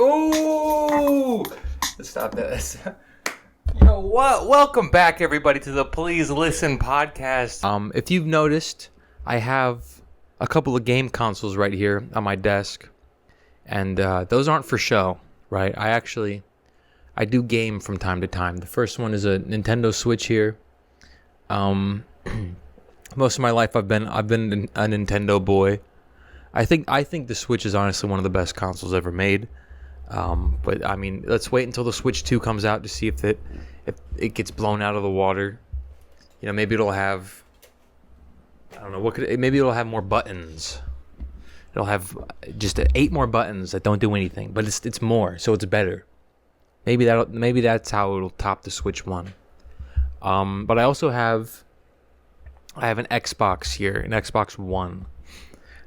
Oh, stop this. Yo, what? Welcome back, everybody, to the Please Listen podcast. If you've noticed, I have a couple of game consoles right here on my desk, and those aren't for show, right? I do game from time to time. The first one is a Nintendo Switch here. Most of my life I've been a Nintendo boy. I think the Switch is honestly one of the best consoles ever made. But I mean, let's wait until the Switch 2 comes out to see if it gets blown out of the water. You know, maybe it'll have, I don't know, maybe it'll have more buttons. It'll have just 8 more buttons that don't do anything, but it's more, so it's better. Maybe that's how it'll top the Switch 1. But I also have an Xbox here, an Xbox One.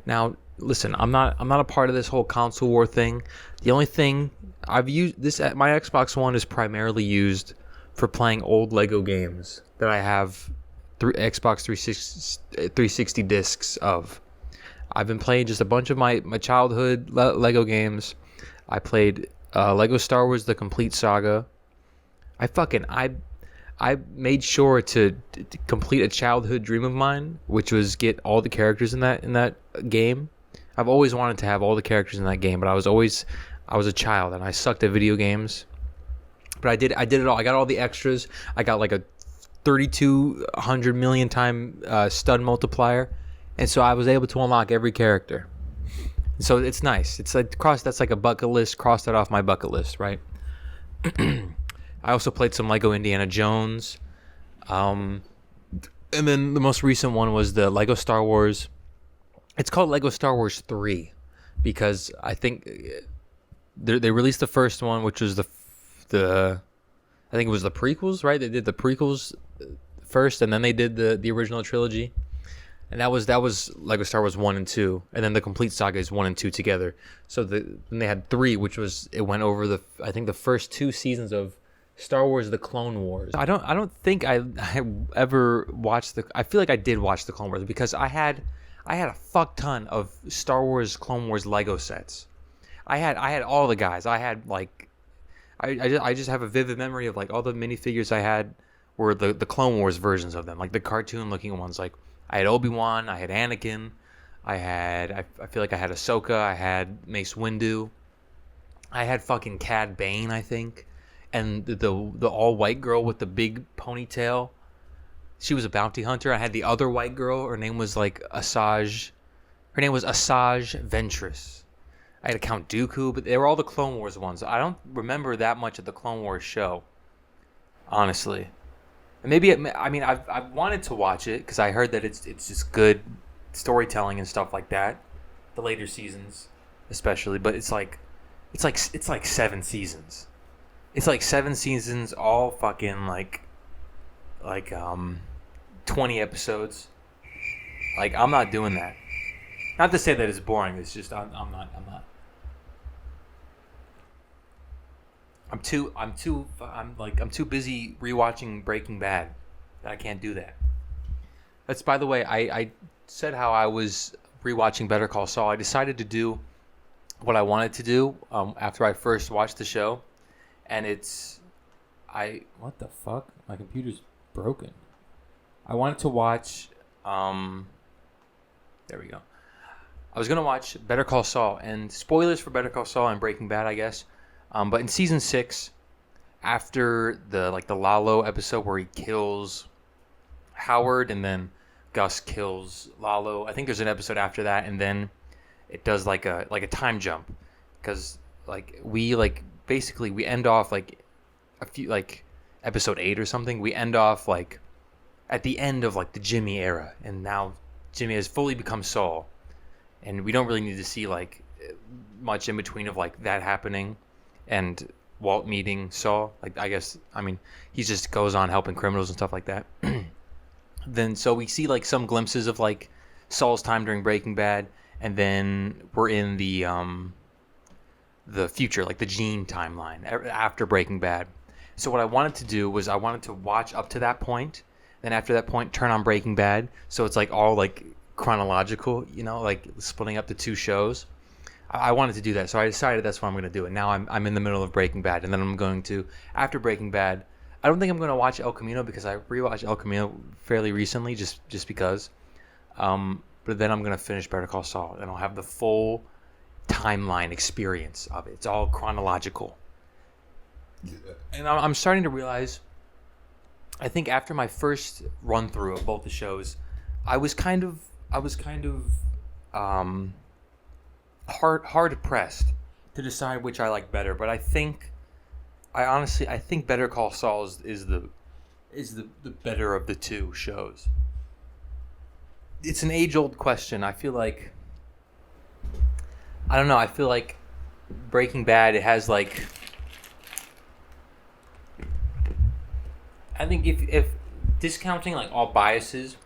Now, listen, I'm not a part of this whole console war thing. The only thing I've used my Xbox One is primarily used for playing old Lego games that I have Xbox 360 discs of. I've been playing just a bunch of my childhood Lego games. I played Lego Star Wars: The Complete Saga. I made sure to complete a childhood dream of mine, which was get all the characters in that game. I've always wanted to have all the characters in that game, but I was a child and I sucked at video games. But I did it all. I got all the extras. I got like a 3,200 million time stud multiplier, and so I was able to unlock every character. So it's nice. It's like that's like a bucket list. Cross that off my bucket list, right? I also played some Lego Indiana Jones. And then the most recent one was the Lego Star Wars. It's called Lego Star Wars 3 because I think they released the first one, which was the I think it was the prequels, right? They did the prequels first, and then they did the original trilogy. And that was Lego Star Wars 1 and 2, and then the Complete Saga is 1 and 2 together. So then they had 3, which went over I think the first 2 seasons of Star Wars: The Clone Wars. I don't think I ever watched I feel like I did watch the Clone Wars because I had a fuck ton of Star Wars Clone Wars Lego sets. I had all the guys. I had like I just have a vivid memory of like all the minifigures I had were the Clone Wars versions of them, like the cartoon looking ones. Like I had Obi-Wan, I had Anakin, I feel like I had Ahsoka, I had Mace Windu, I had fucking Cad Bane, I think. And the all white girl with the big ponytail, she was a bounty hunter. I had the other white girl. Her name was like Asajj. Her name was Asajj Ventress. I had a Count Dooku, but they were all the Clone Wars ones. I don't remember that much of the Clone Wars show, honestly. And maybe I've wanted to watch it because I heard that it's just good storytelling and stuff like that. The later seasons, especially, but it's like 7 seasons. It's like 7 seasons, all fucking like 20 episodes. Like, I'm not doing that. Not to say that it's boring. It's just I'm not. I'm too busy rewatching Breaking Bad that I can't do that. That's, by the way, I said how I was rewatching Better Call Saul. I decided to do what I wanted to do after I first watched the show. And what the fuck? My computer's broken. I wanted to watch, there we go. I was going to watch Better Call Saul, and spoilers for Better Call Saul and Breaking Bad, I guess. But in season 6, after the Lalo episode where he kills Howard and then Gus kills Lalo, I think there's an episode after that, and then it does like a time jump. Because basically we end off like a few episode 8 or something. We end off like at the end of like the Jimmy era, and now Jimmy has fully become Saul, and we don't really need to see like much in between of like that happening and Walt meeting Saul. Like, I guess, I mean, he just goes on helping criminals and stuff like that. Then so we see like some glimpses of like Saul's time during Breaking Bad, and then we're in the future, like the Gene timeline after Breaking Bad. So what I wanted to do was I wanted to watch up to that point, then after that point turn on Breaking Bad, so it's like all like chronological, you know, like splitting up the 2 shows. I wanted to do that, so I decided that's what I'm going to do. And now I'm in the middle of Breaking Bad, and then I'm going to, after Breaking Bad, I don't think I'm going to watch El Camino because I rewatched El Camino fairly recently, just because. But then I'm going to finish Better Call Saul, and I'll have the full timeline experience of it. It's all chronological. Yeah. And I'm starting to realize, I think after my first run through of both the shows, I was kind of hard pressed to decide which I like better. But I think Better Call Saul is the better of the two shows. It's an age-old question. I feel like, I don't know, I feel like Breaking Bad, it has like, I think if discounting like all biases,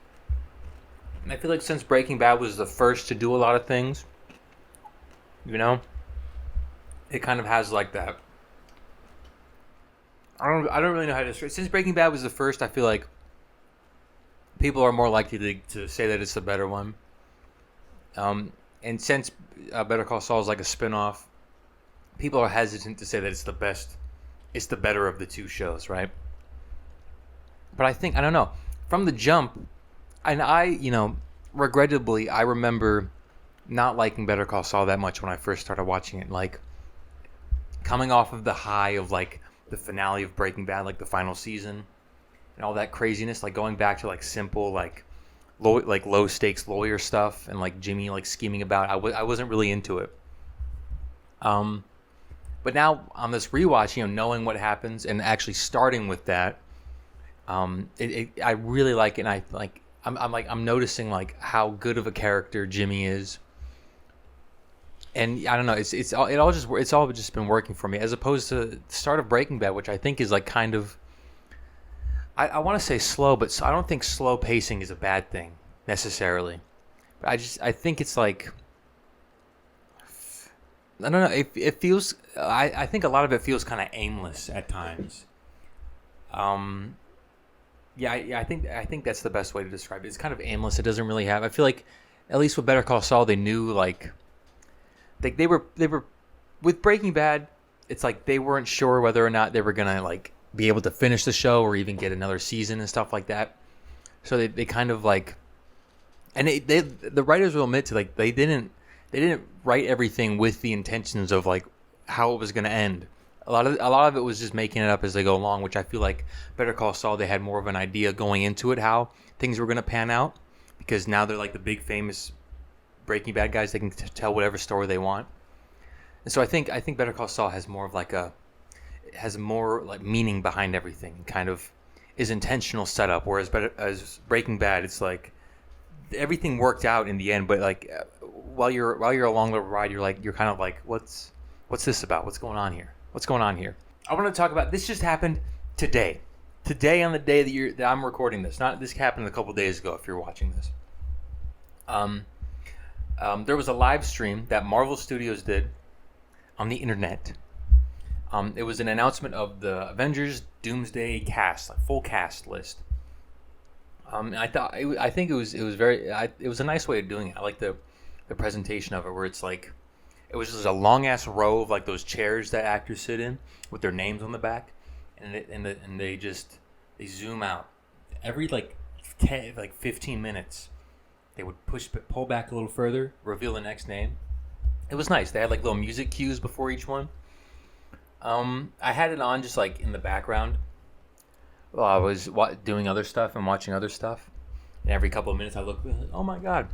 I feel like since Breaking Bad was the first to do a lot of things, you know, it kind of has like that. I don't really know how to describe. Since Breaking Bad was the first, I feel like people are more likely to say that it's the better one. And since Better Call Saul is like a spinoff, people are hesitant to say that it's the best. It's the better of the two shows, right? But I think, I don't know, from the jump, and regrettably, I remember not liking Better Call Saul that much when I first started watching it. Like, coming off of the high of like the finale of Breaking Bad, like the final season, and all that craziness, like going back to like simple like low stakes lawyer stuff, and like Jimmy like scheming about. I wasn't really into it. But now on this rewatch, knowing what happens and actually starting with that, I really like it. And I'm noticing like how good of a character Jimmy is. And I don't know, it's all just been working for me, as opposed to the start of Breaking Bad, which I think is like kind of, I want to say slow, but I don't think slow pacing is a bad thing necessarily. But I think it's like, I don't know, it feels, I think a lot of it feels kind of aimless at times. Yeah, I think that's the best way to describe it. It's kind of aimless. It doesn't really have, I feel like, at least with Better Call Saul, they knew like, they were with Breaking Bad. It's like they weren't sure whether or not they were gonna like be able to finish the show or even get another season and stuff like that. So they kind of like, and the writers will admit to like they didn't write everything with the intentions of like how it was gonna end. A lot of it was just making it up as they go along, which I feel like Better Call Saul, they had more of an idea going into it how things were gonna pan out, because now they're like the big famous Breaking Bad guys. They can tell whatever story they want. And so I think Better Call Saul has more of like has more like meaning behind everything, and kind of is intentional setup, whereas as Breaking Bad, it's like everything worked out in the end, but like while you're along the ride, you're kind of like, what's this about? What's going on here? I want to talk about this. Just happened today on the day that I'm recording this. This happened a couple days ago if you're watching this. There was a live stream that Marvel Studios did on the internet. It was an announcement of the Avengers Doomsday cast, like full cast list. I think it was a nice way of doing it. I like the presentation of it, where it's like, it was just a long ass row of like those chairs that actors sit in with their names on the back, and they zoom out every like 15 minutes. They would pull back a little further, reveal the next name. It was nice. They had like little music cues before each one. I had it on just like in the background while I was doing other stuff and watching other stuff. And every couple of minutes I look, oh my god!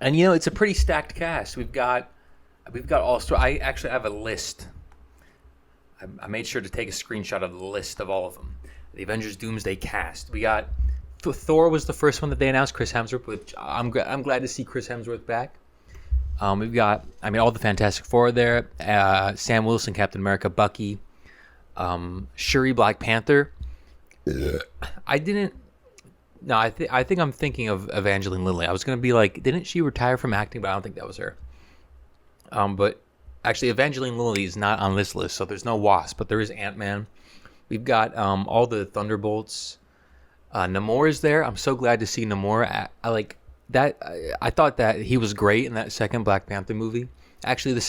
And it's a pretty stacked cast. We've got all. I actually have a list. I made sure to take a screenshot of the list of all of them. The Avengers Doomsday cast. We got Thor was the first one that they announced. Chris Hemsworth, which I'm glad to see Chris Hemsworth back. We've got, all the Fantastic Four there. Sam Wilson, Captain America, Bucky, Shuri, Black Panther. I think I'm thinking of Evangeline Lilly. I was gonna be like, didn't she retire from acting? But I don't think that was her. But actually, Evangeline Lilly is not on this list, so there's no Wasp, but there is Ant-Man. We've got all the Thunderbolts. Namor is there. I'm so glad to see Namor. I thought that he was great in that second Black Panther movie. Actually,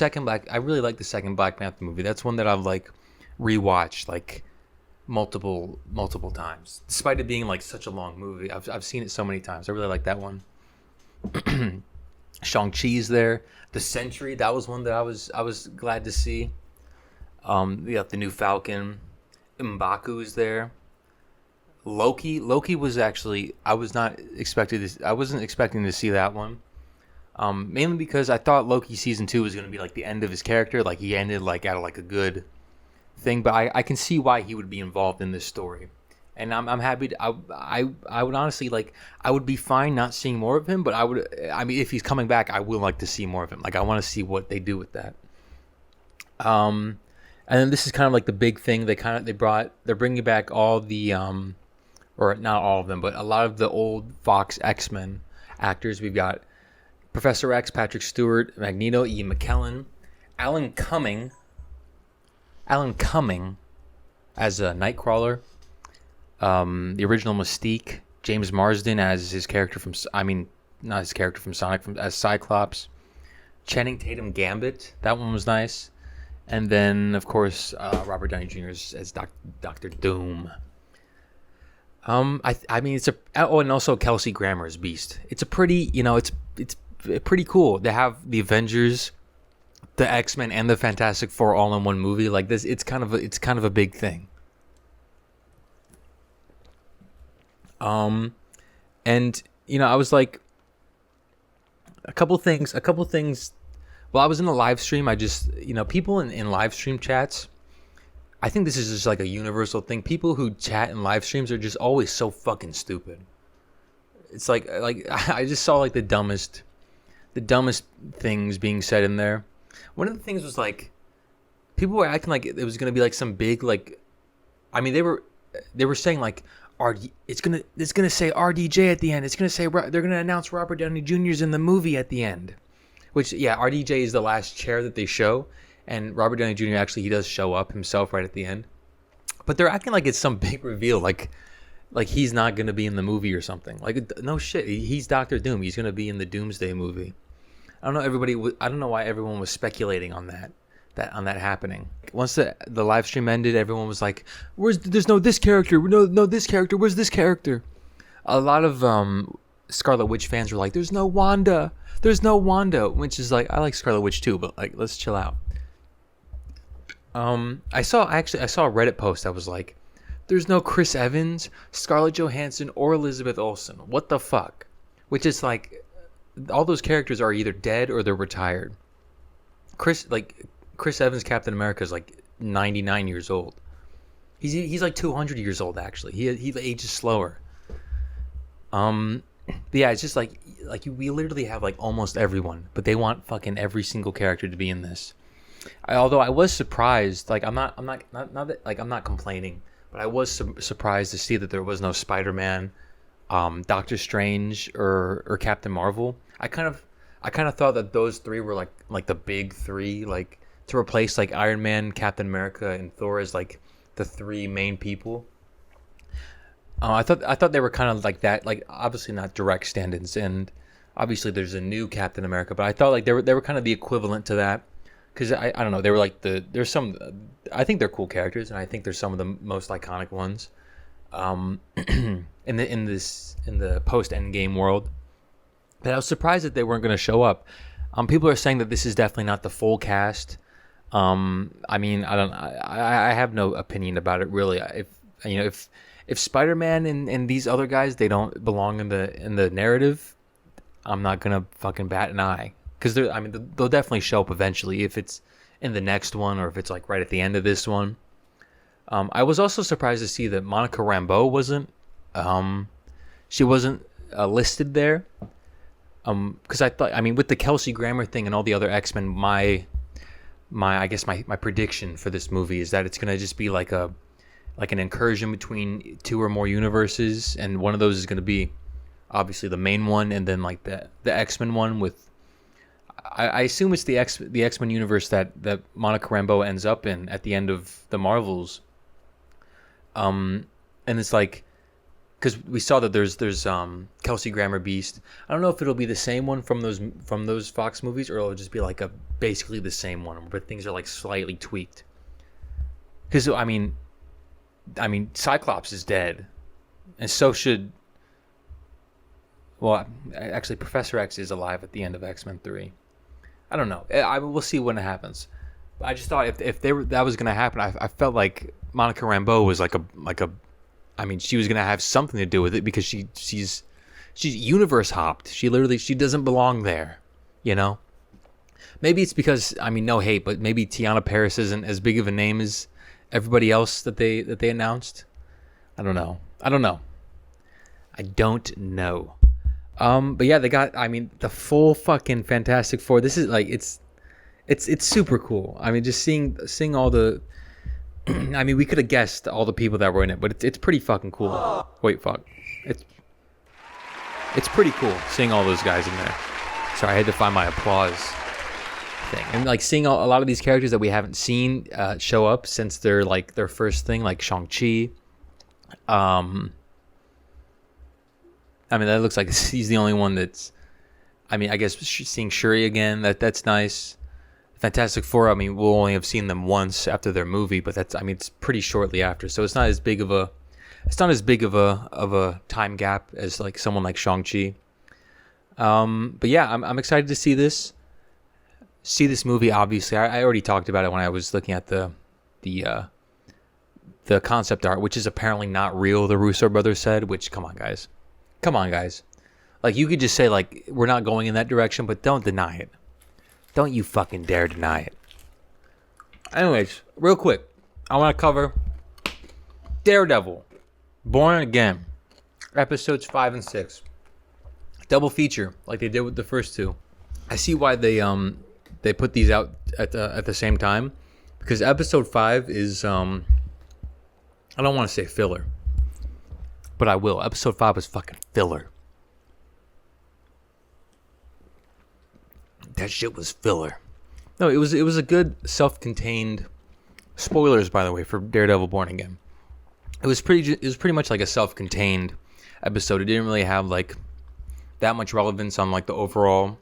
I really like the second Black Panther movie. That's one that I've like rewatched like multiple times, despite it being like such a long movie. I've seen it so many times. I really like that one. Shang-Chi's there. The Sentry, that was one that I was glad to see. We got the new Falcon. M'Baku's there. Loki was actually I wasn't expecting to see that one. Mainly because I thought Loki season 2 was going to be like the end of his character, like he ended like out of like a good thing, but I can see why he would be involved in this story. And I'm happy to, I would honestly like I would be fine not seeing more of him, but I mean if he's coming back, I would like to see more of him. Like I want to see what they do with that. And then this is kind of like the big thing. They're bringing back all the or not all of them, but a lot of the old Fox X-Men actors. We've got Professor X, Patrick Stewart, Magneto, Ian McKellen, Alan Cumming as a Nightcrawler, the original Mystique, James Marsden as his character not his character from Sonic, as Cyclops, Channing Tatum Gambit, that one was nice, and then of course Robert Downey Jr. as Doctor Doom. I mean and also Kelsey Grammer as Beast. It's a pretty, it's pretty cool to have the Avengers, the X-Men, and the Fantastic Four all in one movie like this. It's kind of a big thing. And I was like a couple things. While I was in the live stream, I just people in live stream chats. I think this is just like a universal thing. People who chat in live streams are just always so fucking stupid. It's like I just saw like the dumbest things being said in there. One of the things was like people were acting like it was gonna be like some big like. I mean they were saying like it's gonna say RDJ at the end. It's gonna say they're gonna announce Robert Downey Jr.'s in the movie at the end. Which RDJ is the last chair that they show. And Robert Downey Jr. actually, he does show up himself right at the end. But they're acting like it's some big reveal, like he's not going to be in the movie or something. Like, no shit, he's Doctor Doom. He's going to be in the Doomsday movie. I don't know why everyone was speculating on that happening. Once the live stream ended, everyone was like, there's no this character, no this character, where's this character? A lot of Scarlet Witch fans were like, there's no Wanda, which is like, I like Scarlet Witch too, but like, let's chill out. I saw a Reddit post that was like, there's no Chris Evans, Scarlett Johansson, or Elizabeth Olsen. What the fuck? Which is like, all those characters are either dead or they're retired. Chris Evans, Captain America, is like 99 years old. He's like 200 years old actually. He ages slower. But yeah, it's just like we literally have like almost everyone, but they want fucking every single character to be in this. Although I was surprised, like I'm not complaining, but I was surprised to see that there was no Spider-Man, Doctor Strange, or Captain Marvel. I kind of thought that those three were like the big three, like to replace like Iron Man, Captain America, and Thor as like the three main people. I thought they were kind of like that, like obviously not direct stand-ins, and obviously there's a new Captain America, but I thought like they were kind of the equivalent to that. Because I don't know, they were like there's some, I think they're cool characters, and I think they're some of the most iconic ones, in the post Endgame world. But I was surprised that they weren't going to show up. People are saying that this is definitely not the full cast. I mean, I have no opinion about it really. If Spider-Man and these other guys, they don't belong in the narrative, I'm not gonna fucking bat an eye. Because they'll definitely show up eventually, if it's in the next one or if it's like right at the end of this one. I was also surprised to see that Monica Rambeau wasn't listed there. Because I thought, with the Kelsey Grammer thing and all the other X-Men, my prediction for this movie is that it's gonna just be like an incursion between two or more universes, and one of those is gonna be obviously the main one, and then like the X-Men one with. I assume it's the X-Men universe that Monica Rambeau ends up in at the end of the Marvels. And it's like because we saw that there's Kelsey Grammer Beast. I don't know if it'll be the same one from those Fox movies, or it'll just be like a basically the same one, but things are like slightly tweaked. Because I mean, Cyclops is dead, and so should. Well, actually, Professor X is alive at the end of X-Men 3. I don't know. We'll see when it happens. I just thought if that was gonna happen, I felt like Monica Rambeau was like a. I mean, she was gonna have something to do with it because she's universe hopped. She doesn't belong there, you know. Maybe it's because, I mean, no hate, but maybe Tiana Paris isn't as big of a name as everybody else that they announced. I don't know. But yeah, they got, I mean, the full fucking Fantastic Four. This is like it's super cool. I mean, just seeing all the. I mean, we could have guessed all the people that were in it, but it's pretty fucking cool. Wait, fuck. It's pretty cool seeing all those guys in there. Sorry, I had to find my applause thing. And like seeing a lot of these characters that we haven't seen show up since their first thing, like Shang-Chi. I mean, that looks like he's the only one that's. I mean, I guess seeing Shuri again, that's nice. Fantastic Four, I mean, we'll only have seen them once after their movie, but it's pretty shortly after, so it's not as big of a time gap as like someone like Shang-Chi. But yeah, I'm excited to see this movie. Obviously, I already talked about it when I was looking at the concept art, which is apparently not real. The Russo brothers said, which come on, guys. Like, you could just say like we're not going in that direction, but don't deny it. Don't you fucking dare deny it. Anyways, real quick, I want to cover Daredevil, Born Again, episodes 5 and 6. Double feature, like they did with the first two. I see why they put these out at the same time, because episode 5 is I don't want to say filler, but I will. Episode 5 was fucking filler. That shit was filler. No, it was a good self-contained. Spoilers, by the way, for Daredevil Born Again. It was pretty much like a self-contained episode. It didn't really have like that much relevance on like the overall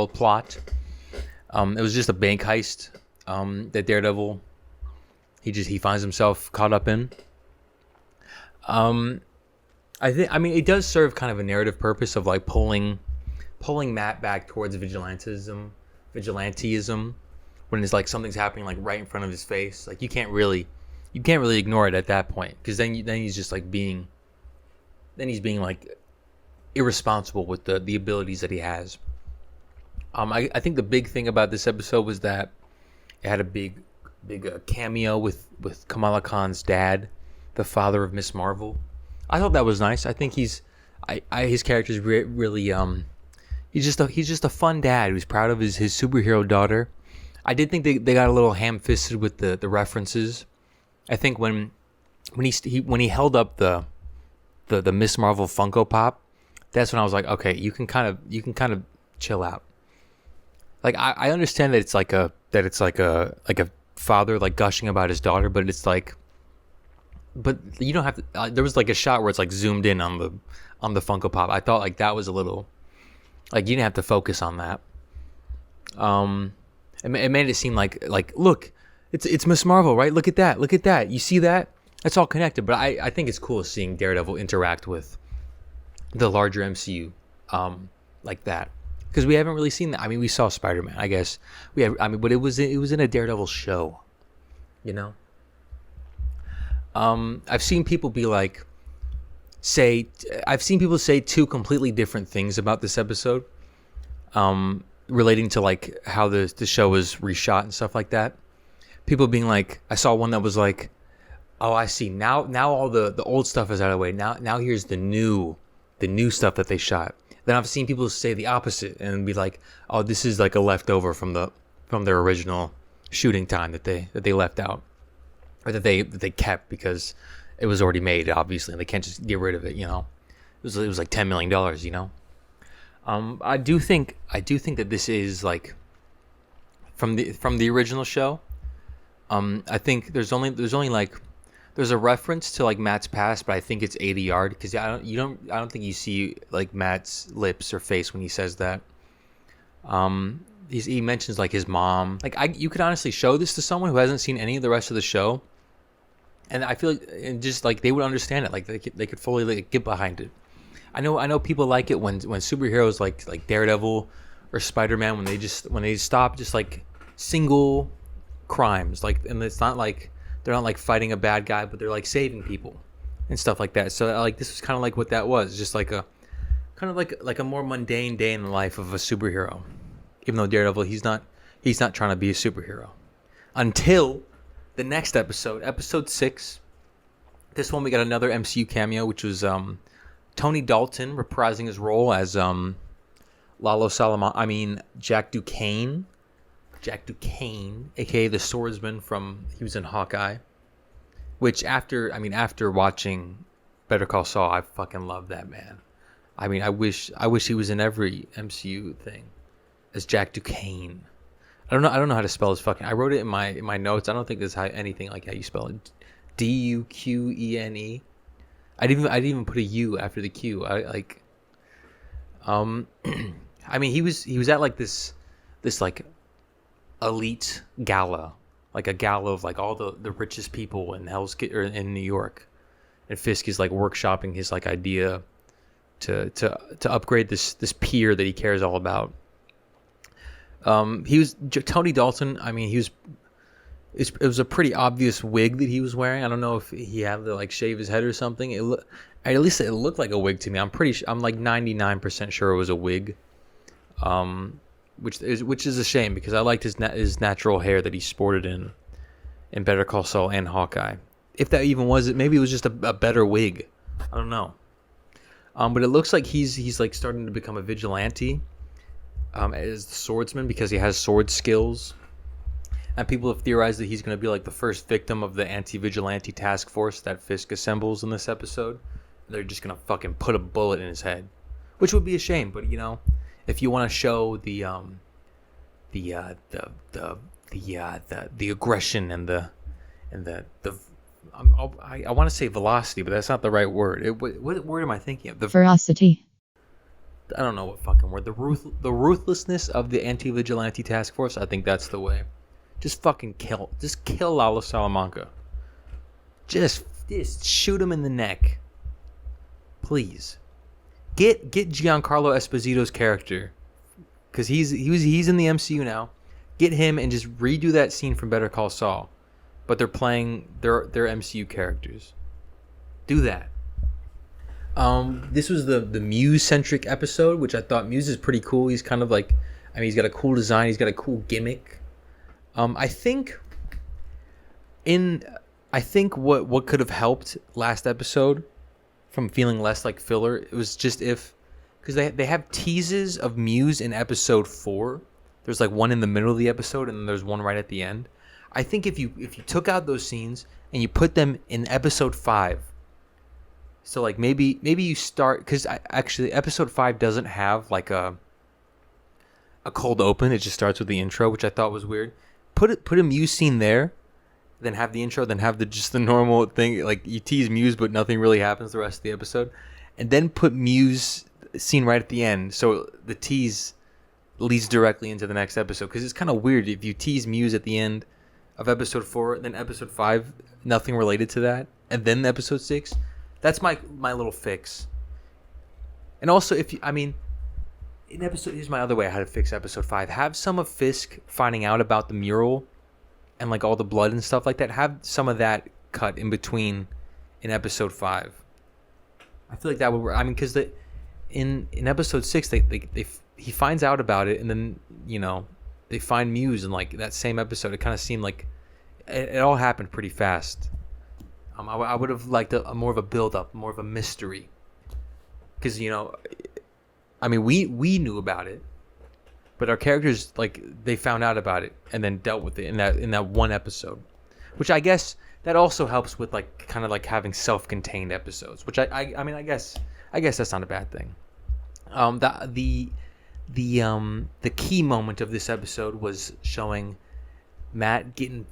plot. It was just a bank heist that Daredevil he finds himself caught up in. I mean it does serve kind of a narrative purpose of like pulling Matt back towards vigilantism when it's like something's happening like right in front of his face. Like you can't really ignore it at that point, because then he's just like being like irresponsible with the abilities that he has. I think the big thing about this episode was that it had a big cameo with Kamala Khan's dad, the father of Miss Marvel. I thought that was nice. I think his character's really he's just a fun dad who's proud of his superhero daughter. I did think they got a little ham-fisted with the references. I think when he held up the Miss Marvel Funko Pop, that's when I was like, okay, you can kind of chill out. Like I understand that it's like a father like gushing about his daughter, but it's like, but you don't have to. There was like a shot where it's like zoomed in on the Funko Pop. I thought like that was a little, like you didn't have to focus on that. It made it seem like look, it's Miss Marvel, right? Look at that. You see that? It's all connected. But I think it's cool seeing Daredevil interact with the larger MCU like that, because we haven't really seen that. I mean, we saw Spider-Man, I guess. But it was in a Daredevil show, you know. I've seen people say two completely different things about this episode, relating to like how the show was reshot and stuff like that. People being like, I saw one that was like, oh, I see, now all the old stuff is out of the way, now here's the new stuff that they shot. Then I've seen people say the opposite and be like, oh, this is like a leftover from their original shooting time that they left out, or that they kept because it was already made, obviously, and they can't just get rid of it, you know. It was like $10 million, you know. I do think that this is like from the original show. I think there's only like There's a reference to like Matt's past, but I think it's 80 yard because I don't think you see like Matt's lips or face when he says that. He mentions like his mom. Like you could honestly show this to someone who hasn't seen any of the rest of the show, and I feel like and just like they would understand it. Like they could fully like, get behind it. I know people like it when superheroes like Daredevil or Spider-Man when they stop just like single crimes, like, and it's not like they're not like fighting a bad guy, but they're like saving people and stuff like that. So like this was kind of like what that was, just like a kind of like a more mundane day in the life of a superhero. Even though Daredevil, he's not trying to be a superhero until the next episode 6. This one we got another MCU cameo, which was Tony Dalton reprising his role as Jack Duquesne, aka the swordsman he was in Hawkeye. Which after watching Better Call Saul, I fucking love that man. I mean, I wish he was in every MCU thing as Jack Duquesne. I don't know how to spell his fucking. I wrote it in my notes. I don't think there's anything like how you spell it. Duquene. I didn't even put a U after the Q. I mean, he was at like this like elite gala, like a gala of like all the richest people in in New York, and Fisk is like workshopping his like idea to upgrade this pier that he cares all about. Tony Dalton. I mean, it was a pretty obvious wig that he was wearing. I don't know if he had to like shave his head or something. At least it looked like a wig to me. I'm like 99% sure it was a wig. Which is a shame because I liked his natural hair that he sported in Better Call Saul and Hawkeye. If that even was it, maybe it was just a better wig. I don't know. But it looks like he's like starting to become a vigilante. As the swordsman because he has sword skills, and people have theorized that he's going to be like the first victim of the anti-vigilante task force that Fisk assembles in this episode. They're just going to fucking put a bullet in his head, which would be a shame. But you know, if you want to show the aggression and the I want to say velocity, but that's not the right word. What word am I thinking of? The ferocity. I don't know what fucking word. The ruthlessness of the anti-vigilante task force. I think that's the way. Just fucking kill. Just kill Lalo Salamanca. Just shoot him in the neck. Please. Get Giancarlo Esposito's character, because he's in the MCU now. Get him and just redo that scene from Better Call Saul, but they're playing their MCU characters. Do that. This was the Muse-centric episode, which I thought Muse is pretty cool. He's kind of like, I mean, he's got a cool design. He's got a cool gimmick. I think what could have helped last episode from feeling less like filler, it was just because they have teases of Muse in episode 4. There's like one in the middle of the episode, and then there's one right at the end. I think if you took out those scenes and you put them in episode 5. So like maybe you start, because actually episode 5 doesn't have like a cold open. It just starts with the intro, which I thought was weird. Put a Muse scene there, then have the intro, then have just the normal thing. Like you tease Muse, but nothing really happens the rest of the episode, and then put Muse scene right at the end, so the tease leads directly into the next episode. Because it's kind of weird if you tease Muse at the end of episode 4, then episode 5, nothing related to that, and then episode 6. That's my little fix. And also, here's my other way how to fix episode 5. Have some of Fisk finding out about the mural and like all the blood and stuff like that. Have some of that cut in between in episode 5. I feel like that would work. I mean, because in episode 6, he finds out about it, and then they find Muse in like that same episode. It kind of seemed like it all happened pretty fast. I would have liked a more of a build-up, more of a mystery. Because, I mean, we knew about it, but our characters, like, they found out about it and then dealt with it in that one episode. Which I guess that also helps with, like, kind of like having self-contained episodes. Which I mean, I guess that's not a bad thing. The key moment of this episode was showing Matt getting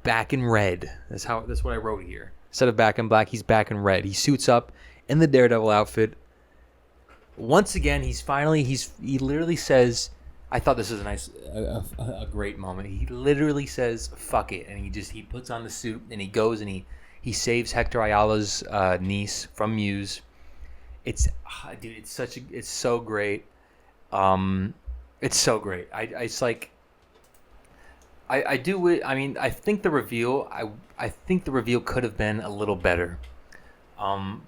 back in red. That's what I wrote here. Instead of back in black, he's back in red. He suits up in the Daredevil outfit. Once again, he literally says, I thought this was a great moment. He literally says, fuck it. And he puts on the suit and he goes and he saves Hector Ayala's niece from Muse. It's so great. It's so great. I think the reveal could have been a little better.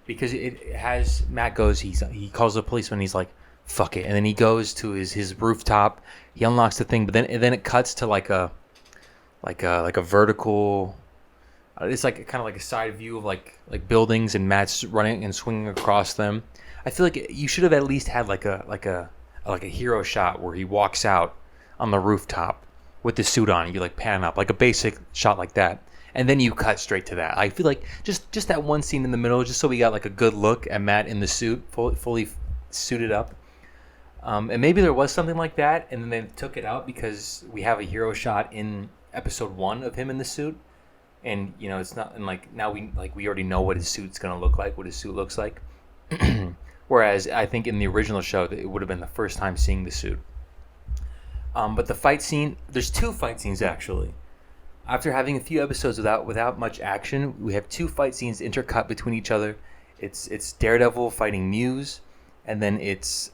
Because it has Matt goes, he calls the policeman, he's like, fuck it, and then he goes to his rooftop, he unlocks the thing, but then it cuts to like a vertical, it's like kind of like a side view of like buildings, and Matt's running and swinging across them. I feel like you should have at least had like a hero shot where he walks out on the rooftop with the suit on, and you like pan up, like a basic shot like that. And then you cut straight to that. I feel like just that one scene in the middle, just so we got like a good look at Matt in the suit, fully suited up. And maybe there was something like that, and then they took it out because we have a hero shot in episode 1 of him in the suit, and it's not. And like now we already know what his suit's gonna look like, what his suit looks like. Whereas I think in the original show it would have been the first time seeing the suit. But the fight scene, there's 2 fight scenes actually. After having a few episodes without much action, we have 2 fight scenes intercut between each other. It's Daredevil fighting Muse, and then it's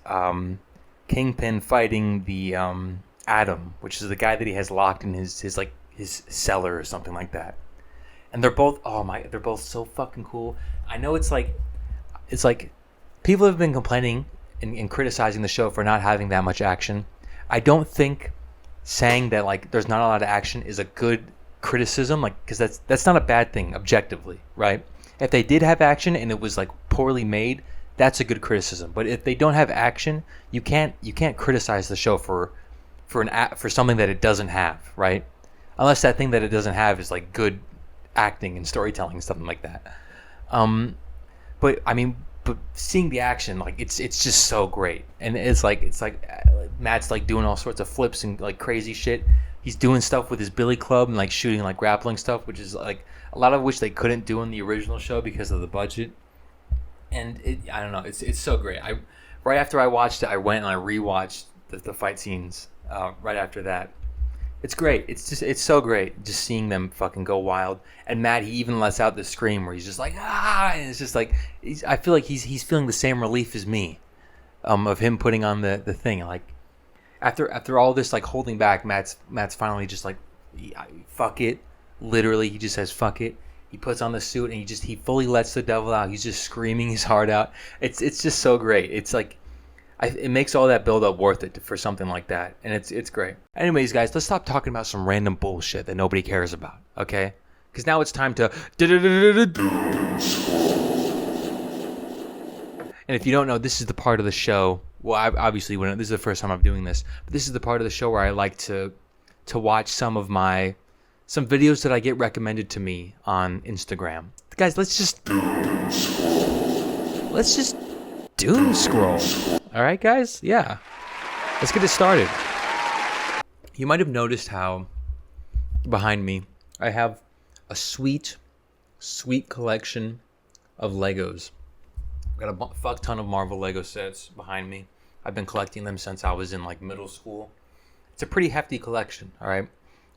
Kingpin fighting the Atom, which is the guy that he has locked in his cellar or something like that. And they're both they're both so fucking cool. I know it's like people have been complaining and criticizing the show for not having that much action. I don't think saying that like there's not a lot of action is a good criticism, like, because that's not a bad thing objectively, right? If they did have action and it was like poorly made, that's a good criticism. But if they don't have action, you can't criticize the show for something that it doesn't have, right? Unless that thing that it doesn't have is like good acting and storytelling and something like that. But seeing the action, like it's just so great, and it's like Matt's like doing all sorts of flips and like crazy shit. He's doing stuff with his billy club and like shooting like grappling stuff, which is like a lot of which they couldn't do in the original show because of the budget. And I don't know, it's so great. Right after I watched it, I went and I rewatched the fight scenes right after that. It's great. It's so great just seeing them fucking go wild. And Matt, he even lets out the scream where he's just like, ah, and it's just like I feel like he's feeling the same relief as me, of him putting on the thing. Like after all this like holding back, Matt's finally just like, fuck it. Literally, he just says fuck it. He puts on the suit and he fully lets the devil out. He's just screaming his heart out. It's just so great. It's like it makes all that build up worth it for something like that, and it's great. Anyways, guys, let's stop talking about some random bullshit that nobody cares about, okay? Because now it's time to. And if you don't know, this is the part of the show. Well, obviously, this is the first time I'm doing this, but this is the part of the show where I like to watch some videos that I get recommended to me on Instagram. Guys, let's just doom scroll. All right, guys? Yeah. Let's get it started. You might have noticed how behind me I have a sweet collection of Legos. I've got a fuck ton of Marvel Lego sets behind me. I've been collecting them since I was in like middle school. It's a pretty hefty collection, all right?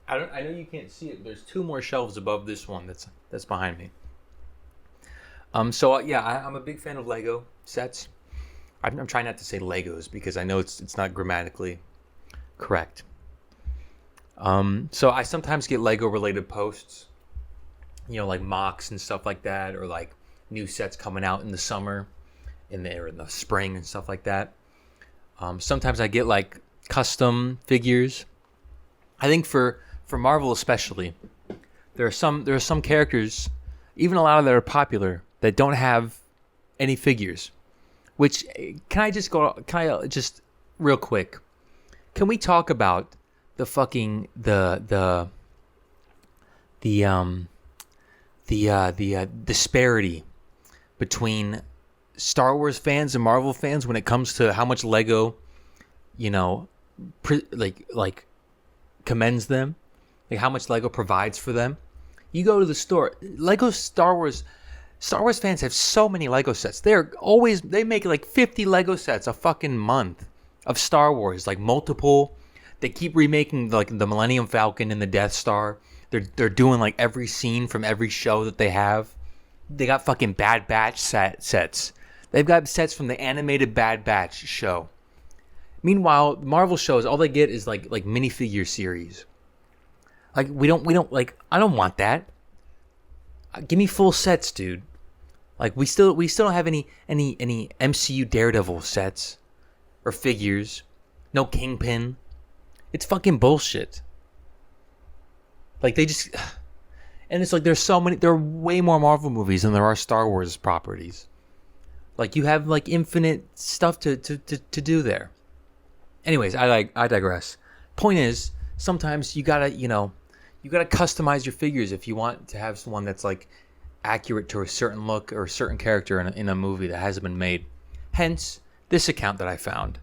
I know you can't see it. There's 2 more shelves above this one that's behind me. I'm a big fan of Lego sets. I'm trying not to say Legos because I know it's not grammatically correct. So I sometimes get Lego related posts, like mocks and stuff like that, or like new sets coming out in the summer, in the spring and stuff like that. Sometimes I get like custom figures. I think for Marvel especially, there are some characters, even a lot of that are popular, that don't have any figures. Which can I just real quick? Can we talk about the fucking the disparity between Star Wars fans and Marvel fans when it comes to how much Lego, commends them, like how much Lego provides for them. You go to the store, Lego Star Wars. Star Wars fans have so many Lego sets. They make like 50 Lego sets a fucking month of Star Wars, like multiple. They keep remaking like the Millennium Falcon and the Death Star. They're doing like every scene from every show that they have. They got fucking Bad Batch sets. They've got sets from the animated Bad Batch show. Meanwhile, Marvel shows, all they get is like minifigure series. Like we don't like. I don't want that. Give me full sets, dude. Like we still don't have any MCU Daredevil sets or figures. No Kingpin. It's fucking bullshit. Like they just, and it's like there are way more Marvel movies than there are Star Wars properties. Like you have like infinite stuff to do there. Anyways, I digress. Point is, sometimes you gotta customize your figures if you want to have someone that's like accurate to a certain look or a certain character in a movie that hasn't been made. Hence, this account that I found.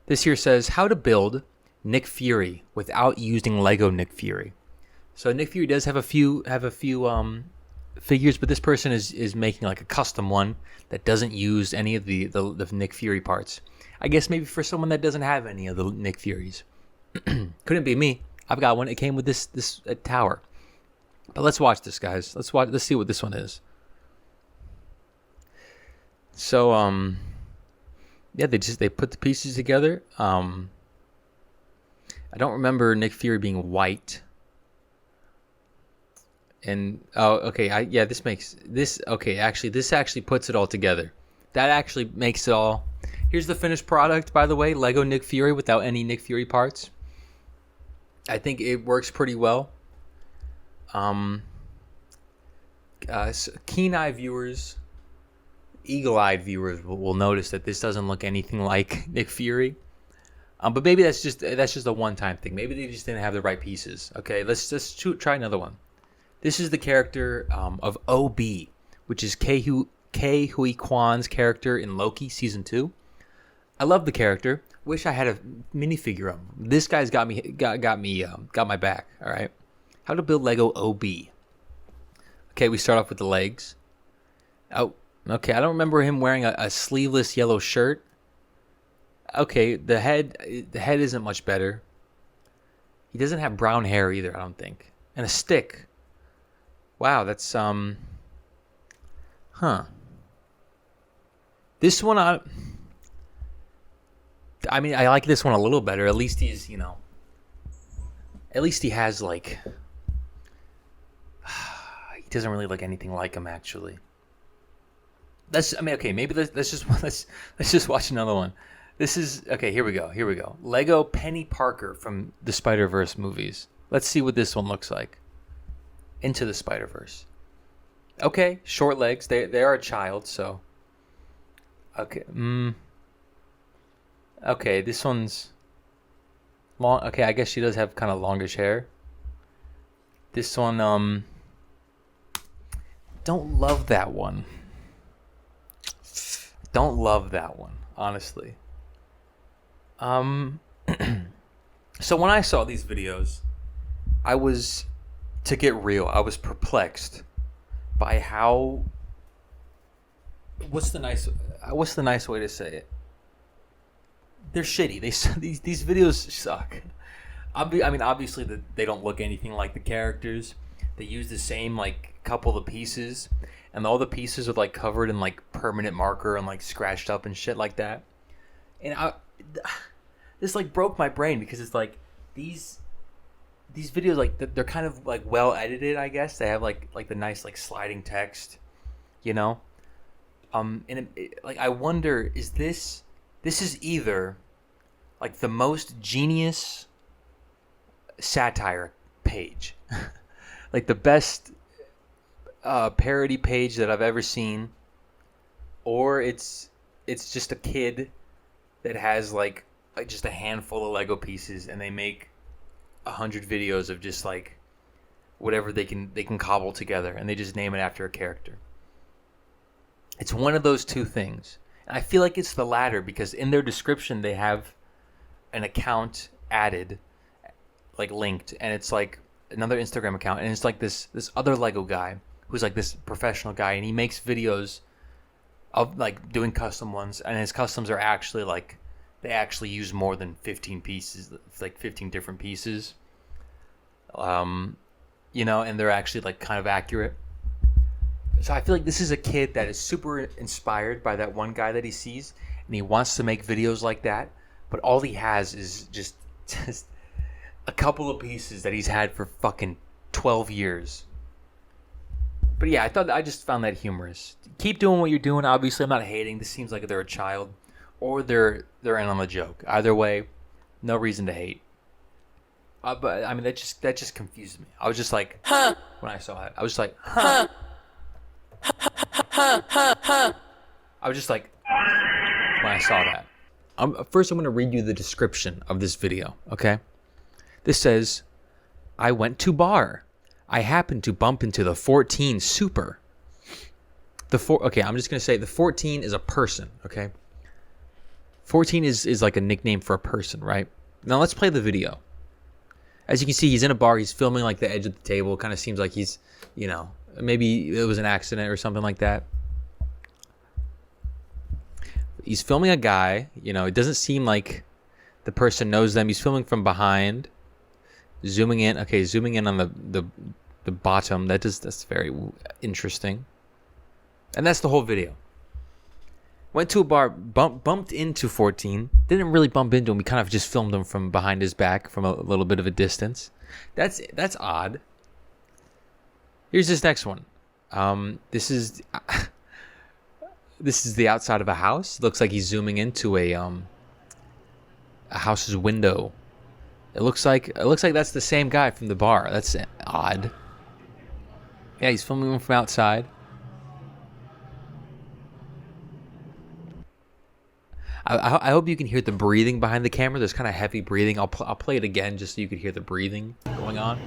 This here says how to build Nick Fury without using Lego Nick Fury. So Nick Fury does have a few figures, but this person is making like a custom one that doesn't use any of the Nick Fury parts. I guess maybe for someone that doesn't have any of the Nick Furies. Couldn't be me. I've got one. It came with this tower. But let's watch this, guys. Let's see what this one is. So yeah, they put the pieces together. I don't remember Nick Fury being white. And okay, this actually puts it all together. That actually makes it all. Here's the finished product, by the way, Lego Nick Fury without any Nick Fury parts. I think it works pretty well. Keen-eyed viewers, eagle-eyed viewers will notice that this doesn't look anything like Nick Fury. But maybe that's just a one-time thing. Maybe they just didn't have the right pieces. Okay, let's try another one. This is the character of OB, which is Ke Huy Quan's character in Loki season 2. I love the character. Wish I had a minifigure of him. This guy's got my back. All right. How to build Lego OB. Okay, we start off with the legs. Oh, okay. I don't remember him wearing a sleeveless yellow shirt. Okay, the head isn't much better. He doesn't have brown hair either, I don't think. And a stick. Wow, that's This one I mean, I like this one a little better. At least he's, at least he has like he doesn't really look anything like him actually. Maybe let's just watch another one. This is okay, here we go. Lego Penny Parker from the Spider-Verse movies. Let's see what this one looks like. Into the Spider-Verse. Okay, short legs. They are a child, so okay. Okay, this one's long. Okay, I guess she does have kind of longish hair. This one, don't love that one. Don't love that one, honestly. So when I saw these videos, I was perplexed by how. What's the nice way to say it? They're shitty. These videos suck. I mean, obviously they don't look anything like the characters. They use the same like couple of pieces, and all the pieces are like covered in like permanent marker and like scratched up and shit like that. And this like broke my brain because it's like these videos like they're kind of like well edited. I guess they have like the nice like sliding text, and like I wonder, is this is either like the most genius satire page, like the best parody page that I've ever seen, or it's just a kid that has like just a handful of Lego pieces and they make 100 videos of just like whatever they can cobble together and they just name it after a character. It's one of those two things. I feel like it's the latter because in their description they have an account added, like linked, and it's like another Instagram account, and it's like this other Lego guy who's like this professional guy, and he makes videos of like doing custom ones, and his customs are actually like they actually use more than 15 pieces. It's like 15 different pieces. And they're actually like kind of accurate. So I feel like this is a kid that is super inspired by that one guy that he sees, and he wants to make videos like that, but all he has is just a couple of pieces that he's had for fucking 12 years. But yeah, I just found that humorous. Keep doing what you're doing. Obviously, I'm not hating. This seems like they're a child, or they're in on the joke. Either way, no reason to hate. But I mean, that just confused me. I was just like, huh, when I saw it. I was just like, huh. I was just like, when I saw that. First, I'm going to read you the description of this video. Okay, this says, "I went to bar. I happened to bump into the 14 Super." Okay, I'm just going to say the 14 is a person, okay? 14 is like a nickname for a person, right? Now let's play the video. As you can see, he's in a bar. He's filming like the edge of the table. It kind of seems like he's, maybe it was an accident or something like that. He's filming a guy. It doesn't seem like the person knows them. He's filming from behind. Zooming in. Okay, zooming in on the bottom. That's very interesting. And that's the whole video. Went to a bar, bumped into 14. Didn't really bump into him. We kind of just filmed him from behind his back from a little bit of a distance. That's odd. Here's this next one. This is the outside of a house. Looks like he's zooming into a house's window. It looks like that's the same guy from the bar. That's odd. Yeah, he's filming him from outside. I hope you can hear the breathing behind the camera. There's kind of heavy breathing. I'll play it again just so you can hear the breathing going on.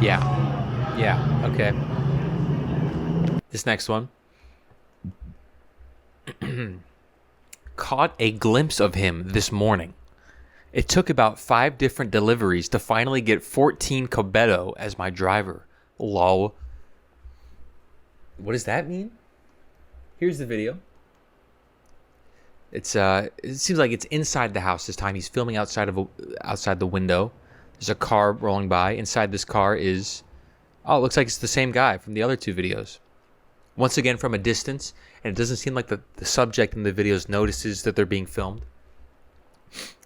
Yeah, okay. This next one. Caught a glimpse of him this morning. It took about 5 different deliveries to finally get 14 Cobeto as my driver. Lol. What does that mean? Here's the video. It seems like it's inside the house this time. He's filming outside the window. There's a car rolling by. Inside this car is... Oh, it looks like it's the same guy from the other 2 videos. Once again from a distance, and it doesn't seem like the subject in the videos notices that they're being filmed.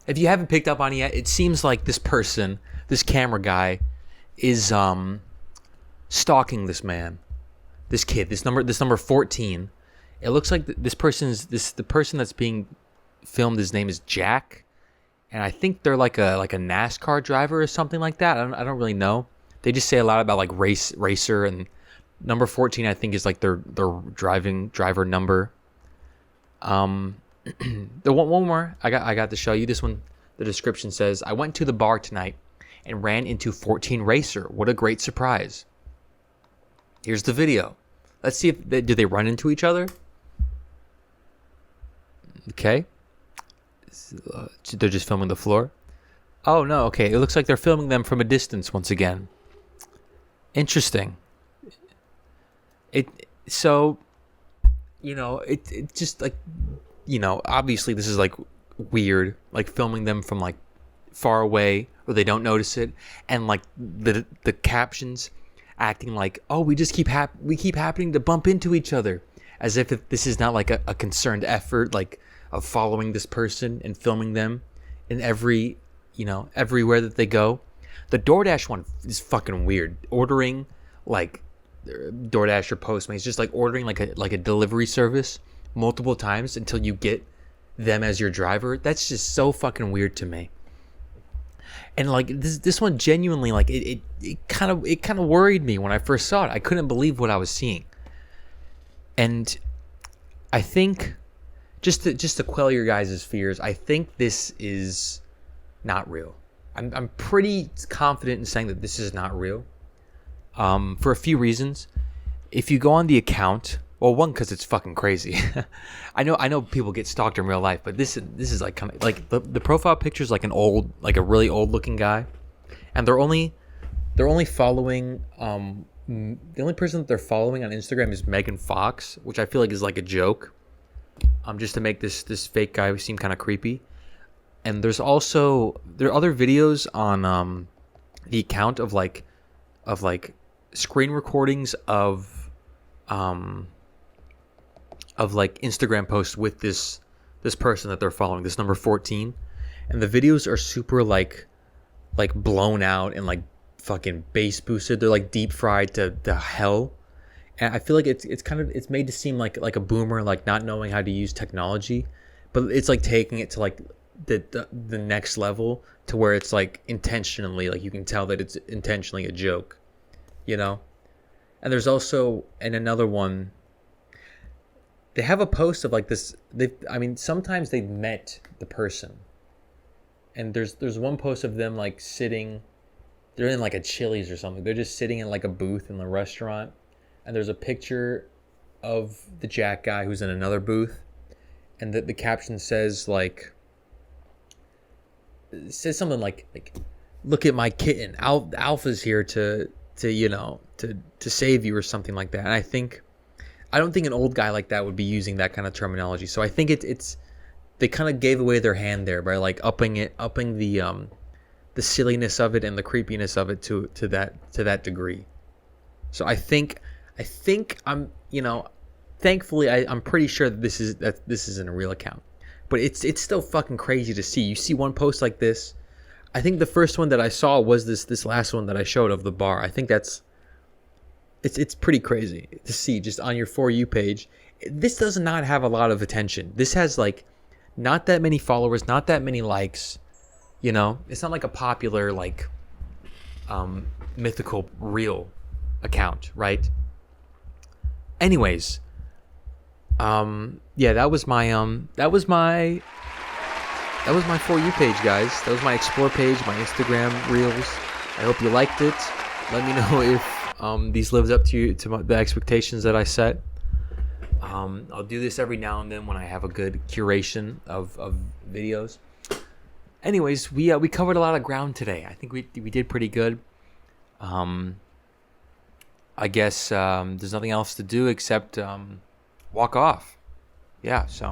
If you haven't picked up on it yet, it seems like this person, this camera guy, is stalking this man, this kid, this number 14. It looks like the person that's being filmed. His name is Jack, and I think they're like a NASCAR driver or something like that. I don't really know. They just say a lot about like racer, and number 14 I think is like their driver number. The one more I got to show you. This one, the description says, "I went to the bar tonight and ran into 14 Racer. What a great surprise." Here's the video. Let's see if do they run into each other. Okay, they're just filming the floor. Oh no, okay, it looks like they're filming them from a distance once again. Interesting. It just like, obviously this is like weird, like filming them from like far away where they don't notice it, and like the captions acting like, oh, we keep happening to bump into each other, as if this is not like a concerned effort like of following this person and filming them in everywhere that they go. The DoorDash one is fucking weird. Ordering like DoorDash or Postmates, just like ordering like a delivery service multiple times until you get them as your driver. That's just so fucking weird to me. And like this one genuinely, like it kind of worried me when I first saw it. I couldn't believe what I was seeing. And I think just to quell your guys' fears, I think this is not real. I'm pretty confident in saying that this is not real. For a few reasons. If you go on the account Well, one, because it's fucking crazy. I know people get stalked in real life, but this is like kind of like the profile picture is like a really old looking guy, and they're only following the only person that they're following on Instagram is Megan Fox, which I feel like is like a joke, just to make this fake guy seem kind of creepy. And there are other videos on the account of like screen recordings of like Instagram posts with this person that they're following, this number 14, and the videos are super like blown out and like fucking bass boosted. They're like deep fried to hell, and I feel like it's made to seem like a boomer, like not knowing how to use technology, but it's like taking it to like the next level to where it's like intentionally, like you can tell that it's intentionally a joke, you know. And there's also another one. They have a post of like this. Sometimes they've met the person, and there's one post of them like sitting. They're in like a Chili's or something. They're just sitting in like a booth in the restaurant, and there's a picture of the Jack guy who's in another booth, and the caption says like, it says something like, "Look at my kitten. Alpha's here to save you," or something like that. And I don't think an old guy like that would be using that kind of terminology. So I think it's they kind of gave away their hand there by like upping the silliness of it and the creepiness of it to that degree. So I think I'm thankfully I'm pretty sure that this isn't a real account, but it's still fucking crazy to see. You see one post like this. I think the first one that I saw was this last one that I showed of the bar. I think it's pretty crazy to see just on your For You page. This does not have a lot of attention. This has like not that many followers, not that many likes. It's not like a popular like mythical real account, right? Anyways, yeah, that was my For You page, guys. That was my Explore page, my Instagram reels. I hope you liked it. Let me know if these lives up to the expectations that I set. I'll do this every now and then when I have a good curation of videos. Anyways, we covered a lot of ground today. I think we did pretty good. I guess there's nothing else to do except walk off. Yeah, so